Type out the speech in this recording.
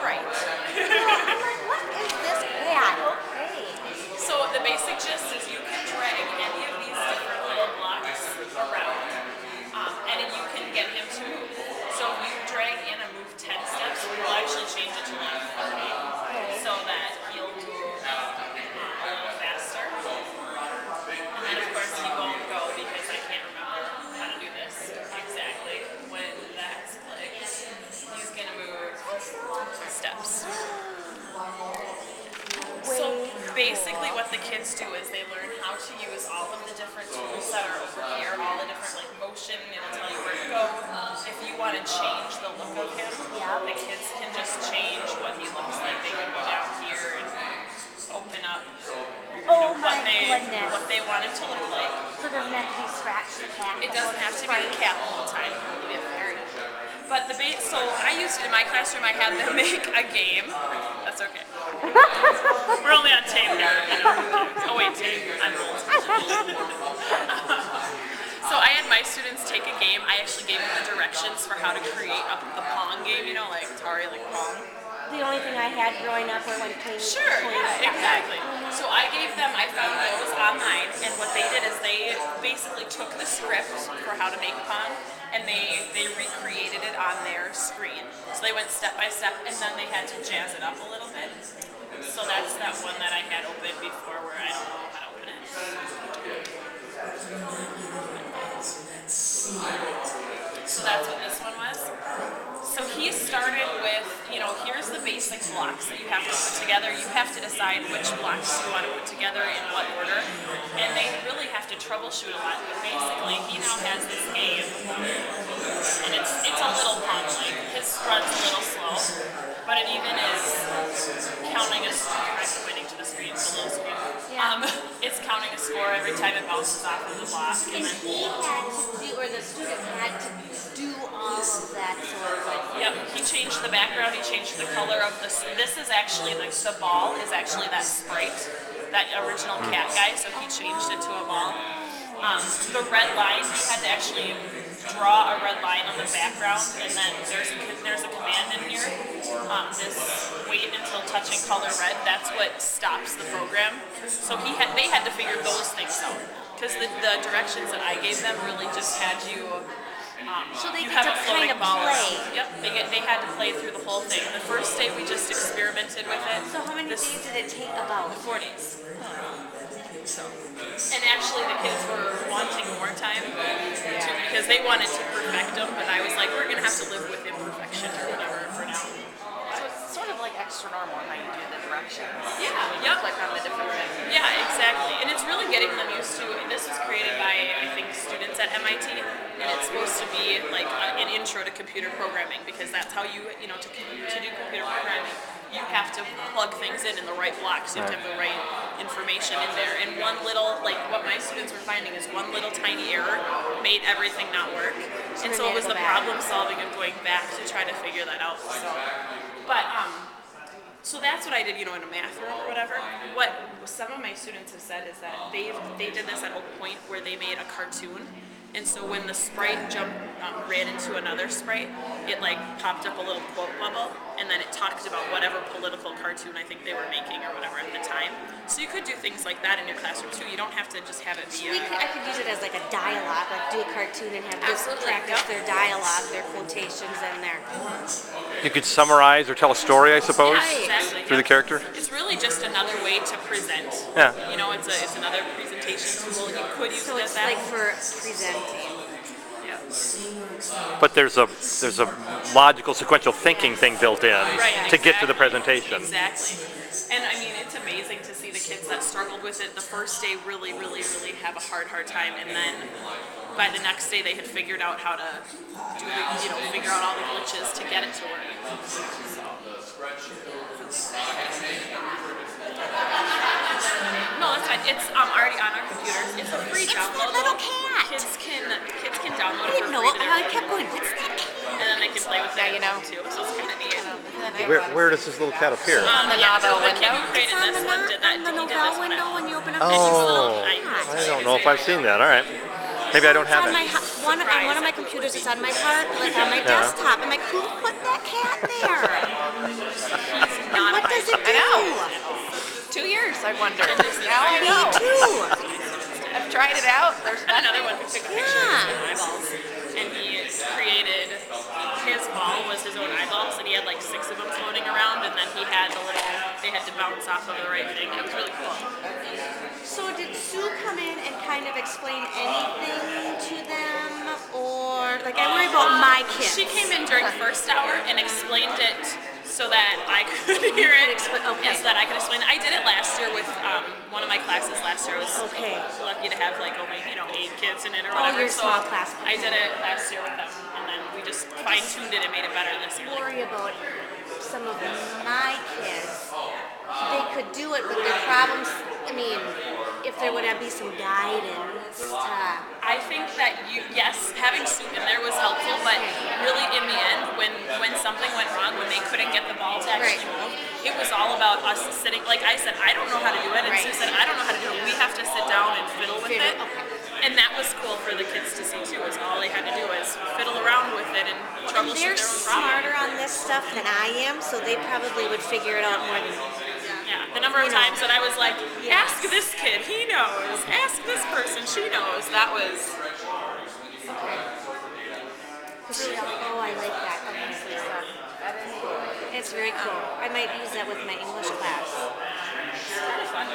Sprite. I'm like, what is this cat? Okay. So the basic gist is you can drag any of these different little blocks around, and then you can get him to move. So if you drag in and move 10 steps, we'll actually change it to like 30, so that he'll move a little faster. And then of course he won't go because I can't remember how to do this exactly. When that's clicked, he's gonna move steps. So basically what the kids do is they learn how to use all of the different tools that are over here, all the different like motion, it'll tell you where to go. If you want to change the look of him, the kids can just change what he looks like. They can go down here and open up what they want him to look like. So they're meant to be scratched the cat. It doesn't have to be the cat the whole time. It'll be a fairy. But so I used in my classroom, I had them make a game. That's okay. We're only on tape here. You know. Oh wait, tape. I'm old. So I had my students take a game. I actually gave them the directions for how to create the Pong game. You know, like Atari, like Pong. The only thing I had growing up were when playing. Sure, yeah, exactly. So I found those online, and what they did is they basically took the script for how to make Pong, and they recreated it on their screen. So they went step by step, and then they had to jazz it up a little bit. So that's that one that I had open before where I don't know how to open it. So that's what this one was. So he started with, here's the basic blocks that you have to put together. You have to decide which blocks you want to put together in what order. And they really have to troubleshoot a lot. But basically, he now has this game. And it's a little Pong-like. His run's a little slow. But it even is counting I'm pointing to the screen, it's a little screen. It's counting a score every time it bounces off of the block. And he had to do, or the student had to do all of that sort of like. Yep, he changed the background, he changed the color of this. This is actually, the ball is actually that Sprite, that original cat guy, so he changed it to a ball. The red line, he had to actually draw a red line on the background, and then there's a command in here. This wait until touching color red, that's what stops the program. So they had to figure those things out. Because the directions that I gave them really just had you so they you get have to a floating kind of ball. play. Yep, they had to play through the whole thing. The first day we just experimented with it. So how many days did it take about? 4 days. And actually the kids were wanting more time too, because they wanted to perfect them, but I was like, we're going to have to live with imperfection or whatever for now. So it's sort of like extra normal how you do the directions. Yeah, yep. Click on the different things. Yeah, exactly. And it's really getting them used to, this was created by, I think, students at MIT, and it's supposed to be like an intro to computer programming, because that's how to do computer programming, you have to plug things in the right blocks, you have to have the right information in there. And one little, like what my students were finding is one little tiny error made everything not work. And so it was the problem solving of going back to try to figure that out. So that's what I did, in a math room or whatever. What some of my students have said is that they did this at a point where they made a cartoon. And so when the Sprite ran into another Sprite, it popped up a little quote bubble, and then it talked about whatever political cartoon I think they were making or whatever at the time. So you could do things like that in your classroom too. You don't have to just have it be I could use it as like a dialogue, like do a cartoon and have kids practice their dialogue, their quotations in there. You could summarize or tell a story, I suppose, exactly, through the character. It's really just another way to present. Yeah. It's another presentation tool. You could use so it it's as that. like for presenting. Yeah. But there's a logical sequential thinking thing built in to get to the presentation. Exactly. And I mean, it's amazing to see the kids that struggled with it the first day really, really, really have a hard time, and then by the next day they had figured out how to figure out all the glitches to get it to work. No, it's fine. It's already on our computers. It's a free download. It's that little cat. Kids can download I it didn't for know. free. I kept going, what's that cat? And then they can play with it too. So it's kind of neat. Where does this little cat appear? On the novel The kid window. who created this one did that. On the He did Novell this one. window when you open up Oh, the I don't know if I've seen that. All right. Maybe I don't have on it. one of my computers. It's on my part, like on my desktop. I'm like, who put that cat there? He's not What a does it fine do? I know. 2 years, I wondered. And this is Now I me know. Me too. I've tried it out. There's And another nothing. one who took a picture of his own eyeballs, and he created his ball was his own eyeballs, and he had like 6 of them floating around, and then he had they had to bounce off of the right thing, and it was really cool. So did Sue come in and kind of explain anything to them, or like I worry about my kids? She came in during first hour and explained it so that I could hear it, okay. and so that I could explain it. I did it last year with one of my classes last year. I was Okay. lucky to have like only 8 kids in it or Oh, whatever. your so small class. I did it last year with them, and then we just fine-tuned it and made it better this year. Worry about some of my kids. They could do it, but their problems. I mean, if there would be some guidance to. I think that yes, having Sue in there was helpful, but really in the end, when something went wrong, when they couldn't get the ball to actually move, it was all about us sitting. Like I said, I don't know how to do it, and Right. Sue said, I don't know how to do it. We have to sit down and fiddle with it. Okay. And that was cool for the kids to see too. Was all they had to do was fiddle around with it and troubleshoot They're their own problem. smarter on this stuff than I am, so they probably would figure it out more than. Yeah, the number of times that I was like, ask this kid, he knows. Ask this person, she knows. That was. Oh, I like that. Okay. It's very cool. I might use that with my English class. Kind of fun.